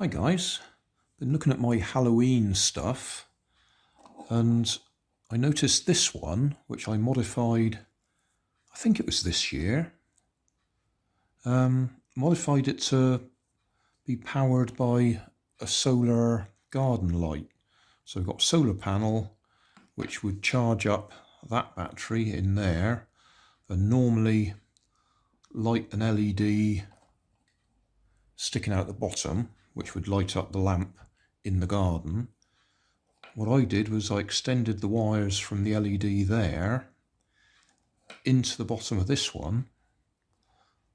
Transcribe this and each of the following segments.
Hi guys, been looking at my Halloween stuff and I noticed this one, which I modified, I think it was this year, modified it to be powered by a solar garden light. So we've got a solar panel which would charge up that battery in there and normally light an LED sticking out the bottom, which would light up the lamp in the garden. What I did was I extended the wires from the LED there into the bottom of this one,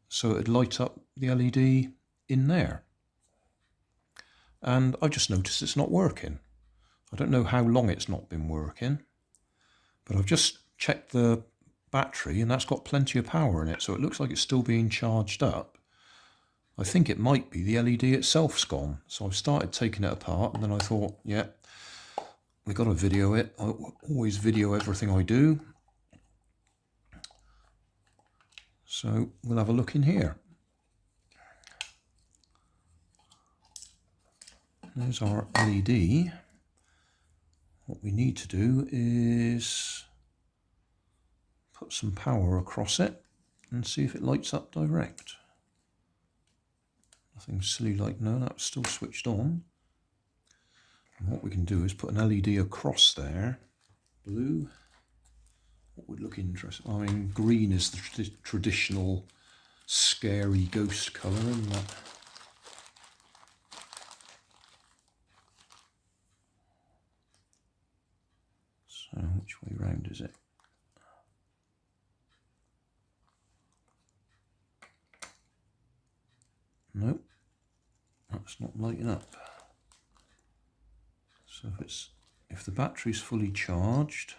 so it'd light up the LED in there. And I just noticed it's not working. I don't know how long it's not been working, but I've just checked the battery and that's got plenty of power in it, so it looks like it's still being charged up. I think it might be the LED itself's gone. So I've started taking it apart and then I thought, yeah, we've got to video it. I always video everything I do. So we'll have a look in here. There's our LED. What we need to do is put some power across it and see if it lights up direct. Nothing silly like, no, that's still switched on. And what we can do is put an LED across there. Blue. What would look interesting? I mean, green is the traditional scary ghost colour, isn't it? So, which way round is it? Nope, that's not lighting up. So if the battery's fully charged,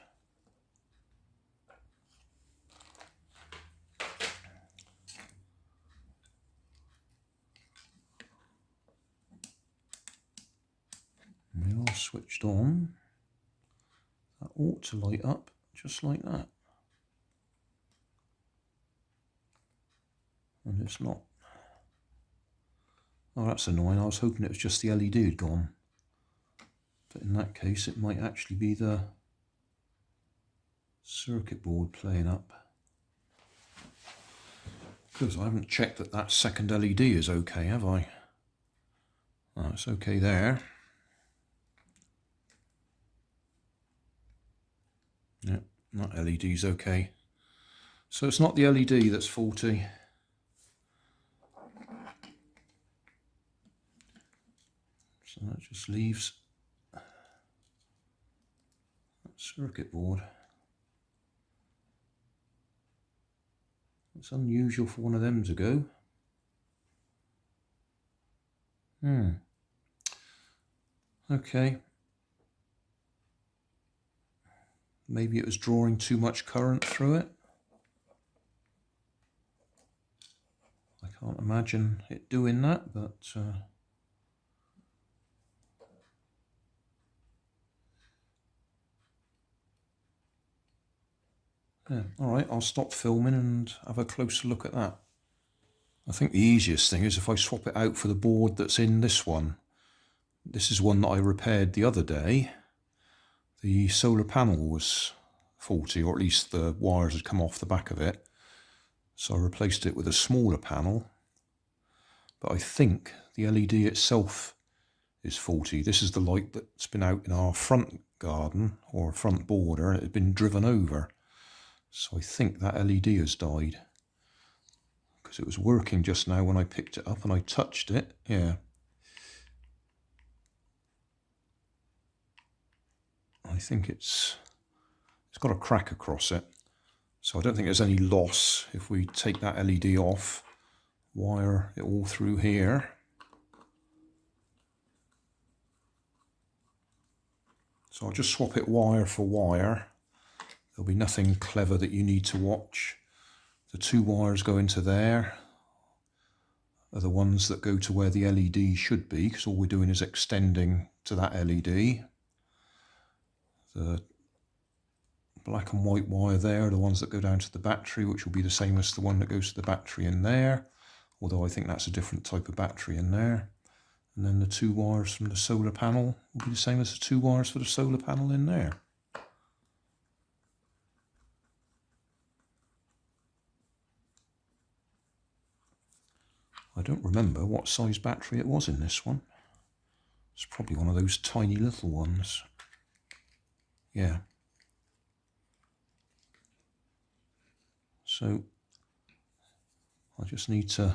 and we are switched on, that ought to light up just like that. And it's not. Oh, that's annoying. I was hoping it was just the LED had gone. But in that case, it might actually be the circuit board playing up. Because I haven't checked that that second LED is okay, have I? Oh, it's okay there. Yep, that LED's okay. So it's not the LED that's faulty. So that just leaves that circuit board. It's unusual for one of them to go. Okay. Maybe it was drawing too much current through it. I can't imagine it doing that, but yeah, alright, I'll stop filming and have a closer look at that. I think the easiest thing is if I swap it out for the board that's in this one. This is one that I repaired the other day. The solar panel was faulty, or at least the wires had come off the back of it. So I replaced it with a smaller panel. But I think the LED itself is faulty. This is the light that's been out in our front garden, or front border, and it had been driven over. So I think that LED has died, because it was working just now when I picked it up and I touched it. Yeah. I think it's got a crack across it. So I don't think there's any loss if we take that LED off, wire it all through here. So I'll just swap it wire for wire. There'll be nothing clever that you need to watch. The two wires go into there are the ones that go to where the LED should be, because all we're doing is extending to that LED. The black and white wire there are the ones that go down to the battery, which will be the same as the one that goes to the battery in there, although I think that's a different type of battery in there. And then the 2 wires from the solar panel will be the same as the 2 wires for the solar panel in there. I don't remember what size battery it was in this one. It's probably one of those tiny little ones. Yeah. So I just need to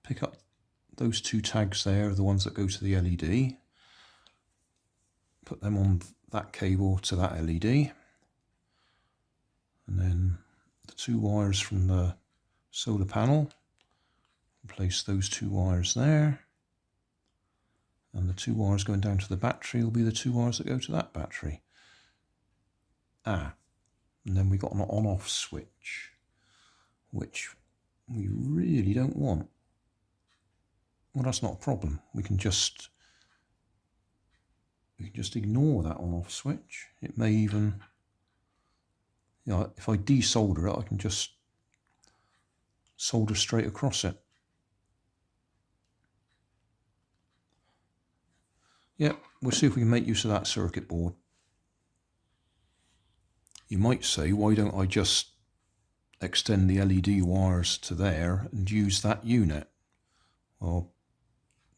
pick up those 2 tags there, the ones that go to the LED, put them on that cable to that LED, and then the 2 wires from the solar panel, place those 2 wires there, and the 2 wires going down to the battery will be the 2 wires that go to that battery. And then we've got an on-off switch, which we really don't want. Well, that's not a problem. We can just ignore that on-off switch. It may even, you know, if I desolder it, I can just solder straight across it. Yep, we'll see if we can make use of that circuit board. You might say, why don't I just extend the LED wires to there and use that unit? Well,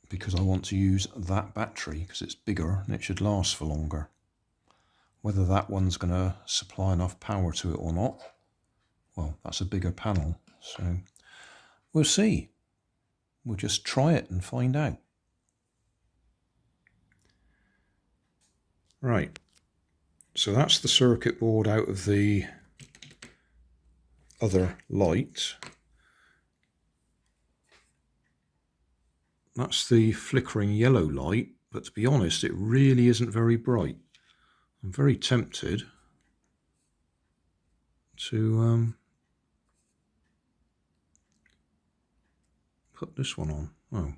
because I want to use that battery because it's bigger and it should last for longer. Whether that one's going to supply enough power to it or not, well, that's a bigger panel, so we'll see. We'll just try it and find out. Right, so that's the circuit board out of the other light. That's the flickering yellow light, but to be honest, it really isn't very bright. I'm very tempted to put this one on. Oh,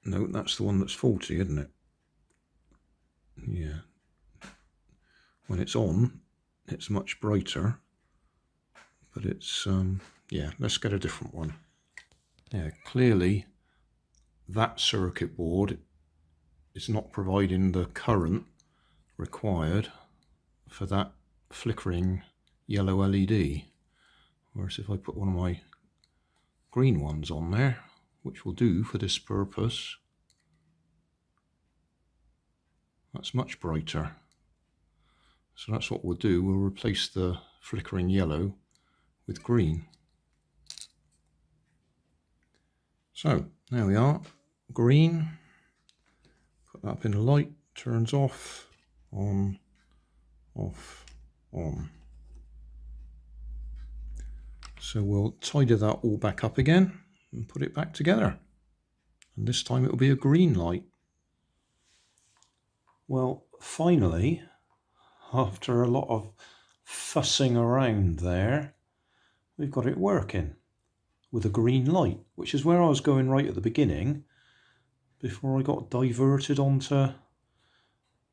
no, that's the one that's faulty, isn't it? Yeah. When it's on, it's much brighter, but it's, yeah, let's get a different one. Yeah, clearly that circuit board is not providing the current required for that flickering yellow LED. Whereas if I put one of my green ones on there, which will do for this purpose, that's much brighter. So that's what we'll do, we'll replace the flickering yellow with green. So there we are, green, put that up in the light, turns off, on, off, on. So we'll tidy that all back up again and put it back together. And this time it will be a green light. Well, finally, after a lot of fussing around there, we've got it working with a green light, which is where I was going right at the beginning before I got diverted onto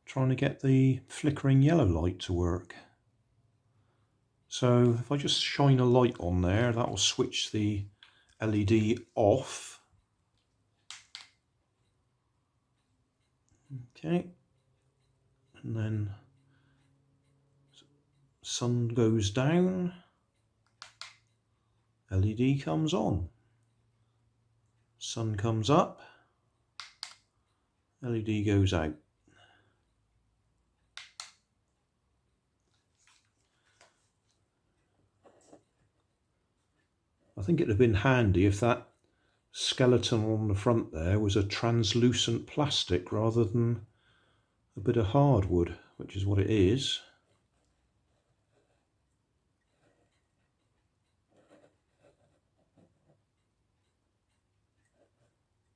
trying to get the flickering yellow light to work. So if I just shine a light on there, that will switch the LED off. Okay, and then sun goes down, LED comes on, sun comes up, LED goes out. I think it'd have been handy if that skeleton on the front there was a translucent plastic rather than a bit of hardwood, which is what it is.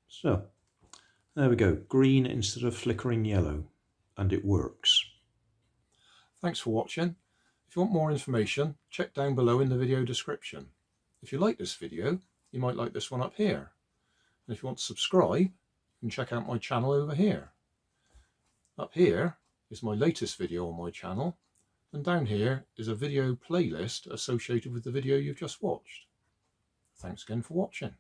So there we go, green instead of flickering yellow, and it works. Thanks for watching. If you want more information, check down below in the video description. If you like this video, you might like this one up here. And if you want to subscribe, you can check out my channel over here. Up here is my latest video on my channel, and down here is a video playlist associated with the video you've just watched. Thanks again for watching.